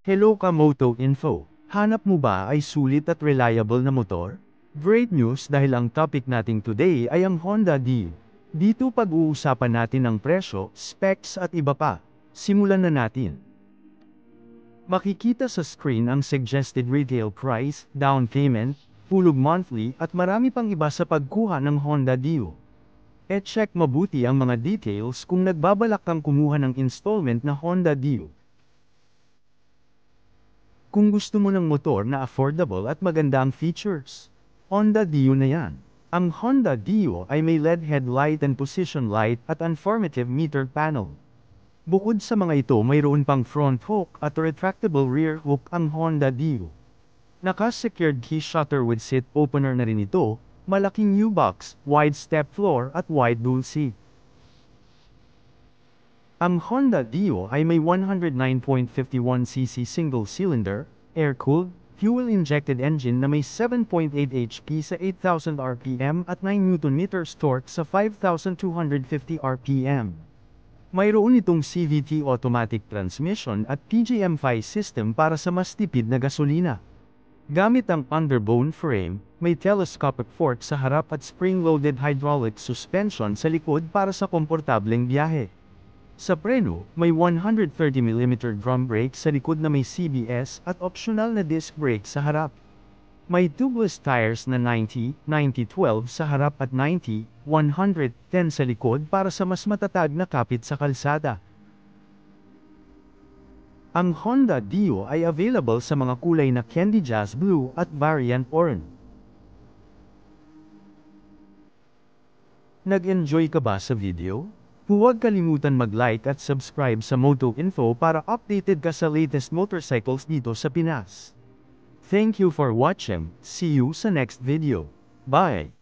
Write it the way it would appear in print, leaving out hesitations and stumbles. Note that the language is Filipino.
Hello Kamoto Info. Hanap mo ba ay sulit at reliable na motor? Great news dahil ang topic nating today ay ang Honda Dio. Dito pag-uusapan natin ang presyo, specs at iba pa. Simulan na natin. Makikita sa screen ang suggested retail price, down payment, hulog monthly at marami pang iba sa pagkuha ng Honda Dio. E-check mabuti ang mga details kung nagbabalak kang kumuha ng installment na Honda Dio. Kung gusto mo ng motor na affordable at maganda ang features, Honda Dio na yan. Ang Honda Dio ay may LED headlight and position light at informative meter panel. Bukod sa mga ito mayroon pang front hook at retractable rear hook ang Honda Dio. Naka-secured key shutter with seat opener na rin ito, malaking U-box, wide step floor at wide dual seat. Ang Honda Dio ay may 109.51cc single-cylinder, air-cooled, fuel-injected engine na may 7.8 HP sa 8,000 RPM at 9 Nm torque sa 5,250 RPM. Mayroon itong CVT automatic transmission at PGM-FI system para sa mas tipid na gasolina. Gamit ang underbone frame, may telescopic fork sa harap at spring-loaded hydraulic suspension sa likod para sa komportableng biyahe. Sa preno, may 130mm drum brake sa likod na may CBS at optional na disc brake sa harap. May tubeless tires na 90/90/12 sa harap at 90/110 sa likod para sa mas matatag na kapit sa kalsada. Ang Honda Dio ay available sa mga kulay na Candy Jazz Blue at Variant Orange. Nag-enjoy ka ba sa video? Huwag kalimutan mag-like at subscribe sa Moto Info para updated ka sa latest motorcycles dito sa Pinas. Thank you for watching. See you sa next video. Bye!